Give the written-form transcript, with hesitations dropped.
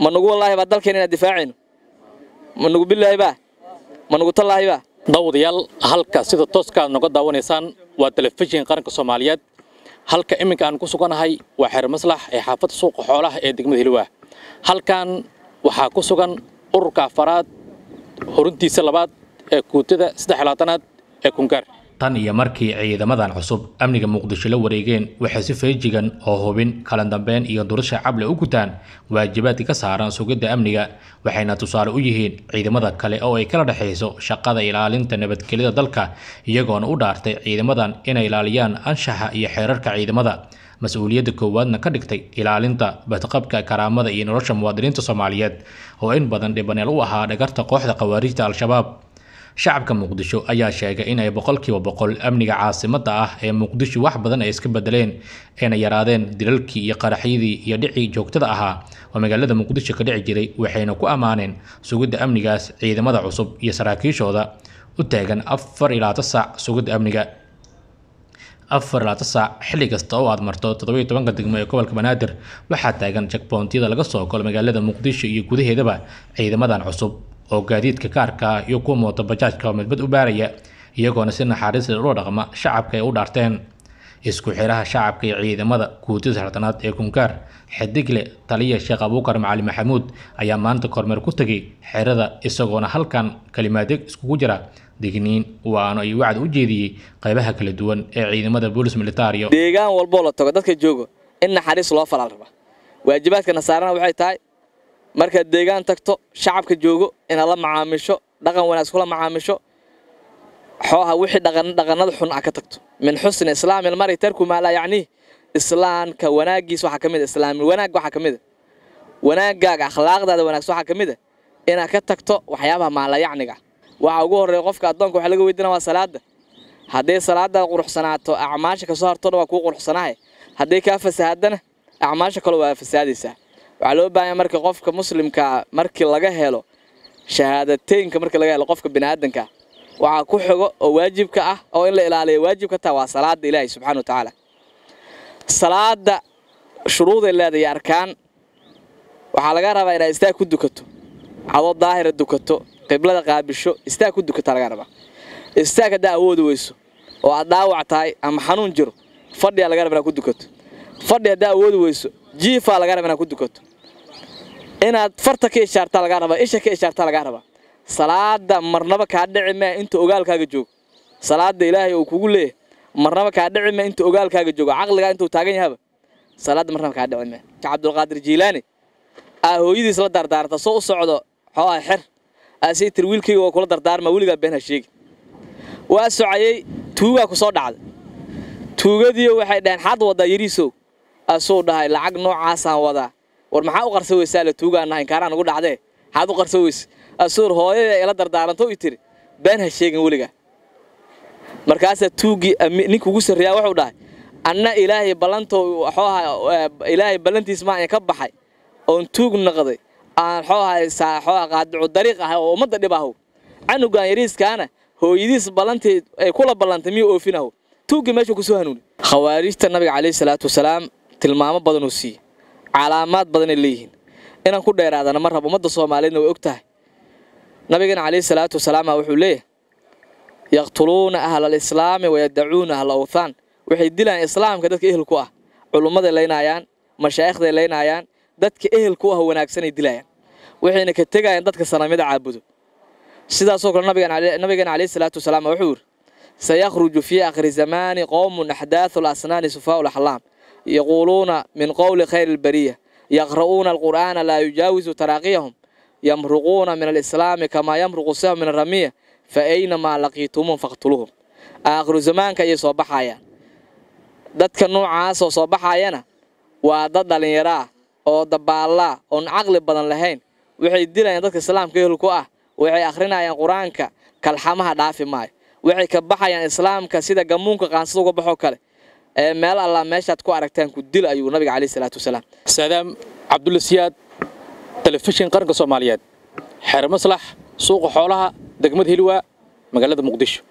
ma nagu wallaahi baa dalkeena difaacayno ma nagu billaahi baa ma nagu tallaahi baa dawadayaal halka sida tooska noga daawanaysaan waa telefishin qaranka Soomaaliyeed halka iminka aan ku suganahay waa xeer maslax ee xaafadda suuqa xoolaha ee degmada Hilwa halkan waxaa ku sugan ururka afaraad horuntiisa labaad ee kuutada 3-aad ee Kungar tan iyo markii ciidamadan cusub amniga Muqdisho la wareegeen waxay si feejigan oo hubin kala dambeyn iyo doorasho cable u gutaan waajibaadka ka saaran sugidda amniga waxayna tusaale u yihiin ciidamada kale oo ay kala dhaxayso shaqada ilaalinta nabadgelyada dalka iyagoona u dhaartay ciidamadan inay ilaaliyaan anshaxa iyo xeerarka ciidamada mas'uuliyadda koowaadna ka dhigtay ilaalinta badqabka karaamada iyo nolosha muwaadiniinta Soomaaliyeed oo in badan dhibaneel u ahaa dhagarta kooxda khawaarijta al-shabaab shacabka Muqdisho ayaa sheegay in ay 100% amniga caasimadda ah ee Muqdisho wax badan ay iska bedeleen ayna yaraadeen dilalkii iyo qaraxyadii iyo dhicii joogtada ahaa oo magaalada Muqdisho ka dhici jiray waxayna ku amaaneen sugidda amnigaas ciidamada cusub iyo saraakiishooda u taagan 4 saac sugidda amniga 4 saac xilli kasta oo aad marto 17 degmo ee gobolka Banaadir waxaa taagan checkpointyada laga soo galo magaalada Muqdisho iyo gudaheedaba ciidamadan cusub oo gaadiidka kaarka iyo kuwa mooto bajaajka midbad u baaraya iyagoona si naxariis leh u dhaqma shacabka ay u dhaarteen isku xiraha shacabka iyo ciidamada kuutada 3-aad ee Kungar xidigle taliya Sheekh Abuukar Macalin Maxamuud ayaa maanta kormeer ku tagay xirada isagoona halkan kalimaad iskugu jira digniin waana ay wacd u jeediyay qaybaha kala duwan ee ciidamada booliska militariga deegaan walbo la tago dadka joogo in naxariis loo falal raba waajibaadka nasaarana waxay tahay marka deegaan tagto shacabka joogo in la macaamisho dhaqan wanaag kula macaamisho xooha wixii dhaqanada xun ka tagto min xusn islaam al-mari tarku ma la yaani islaamka wanaagiis waxa kamid islaam wanaag waxa kamid wanaagaaga akhlaaqdaada wanaag waxa kamid in ka tagto waxyaabaha ma la yaaniga waxa ugu horeeyo qofka adoonka waxa laga weydiinaa waa salaada haddii salaada quruxsanaato acmaasha ka soo hartona waa ku quruxsanahay haddii ka fasaadana acmaasha kale waa fasaadaysaa waxa loo baahan marka qofka muslimka markii laga helo shahaadateynka markii laga helo qofka bini'aadanka waxa ku xigo oo waajibka ah oo in la ilaaliyo waajibka taa waa salaada Ilaahay subhanahu wa ta'ala salaada shuruud ay leedahay arkaan waxa laga rabaa inaad istaag ku dukato adoo daahir dukato qiblada qaabisho istaag ku dukato laga rabaa istaag hadaa awood weyso oo aad dhaawac tahay ama xanuun jiro fadhi laga rabaa inaad ku dukato fadhi hadaa awood weyso jiifa laga rabaa inaad ku dukato inaad farta ka ishaarta laga rabaa isha ka ishaarta laga rabaa salaada marnaba ka dhici ma inta ogaalkaaga joog salaada Ilaahay oo kugu leeyahay marnaba ka dhici ma inta ogaalkaaga joog aqliga inta uu taagan yahay salaada marnaba ka dhici ma Abdul Qaadir Jilaani hooyadiis la dardaarta soo socdo xoogaa xir asiitir wiilkayga oo kula dardaarma wiliga been ha sheegi waa socayay tuuga ku soo dhacday tuugadii waxay dhahan xad wada yariiso asoo dhahay lacag noocaas aan wada war maxaa u qarso weysaa la tuugaana in kaaraan ugu dhacday xad u qarso weys asoo hooyada ila dardaaranto u tiri been ha sheegin wiliga markaas tuugi ninka ugu sareeyaa wuxuu dhahay anna Ilaahay balanto Ilaahay balantiis ma ay ka baxay oo tuug naqday aan xooha qaadicu dariiq ah oo umada dhibaho canugan yariiskaana hooyadiis balanteed ay kula balantay miyuu oofinaho tuugi meesha ku soo hanuuni khawaarijta nabiga kaleey salaatu wasalaam tilmaamo badan oo si calaamad badan leeyihiin inaan ku dheeraadana mar rabo umada Soomaaliyeed way ogtahay nabiga kaleey salaatu wasalaam wuxuu leeyahay yaqtuluuna ahla al-islaam wa yad'uuna ahla awthan waxay dilaan islaamka dadka ehelku ah culumada leynayaan mashaayixda leynayaan dadka ehelku ah wanaagsan ay dilayaan waxayna ka tagayaan dadka sanamida caabudo sidaas oo kale nabiga kaleey salaatu wasalaam wuxuu سيخرج في آخر زمان قوم أحداث الأسنان سفاء الأحلام يقولون من قول خير البرية يقرؤون القرآن لا يجاوز تراقيهم يمرقون من الإسلام كما يمرق السهم من الرمية فأينما لقيتمهم فاقتلوهم آخر زمان كي يصبح عيان ذاتك النوع عاصو صبح عيانا وضد اليراء أو دبا الله أو عقل بدن لهين وحي الدين ذاتك السلام كيه الكواه وحي آخرين عيان قرآنك كالحمها دافي ماي waxay ka baxayaan islaamka sida gamuunka qaansada uga baxo kale meel Allah meeshaad ku aragtaan ku dil ayuu nabiga kaleey salaatu wasalaam Saadam Abdul Siyaad telefishin qaranka Soomaaliyeed xeer maslax suuqa xoolaha degmada Hilwa magaalada Muqdisho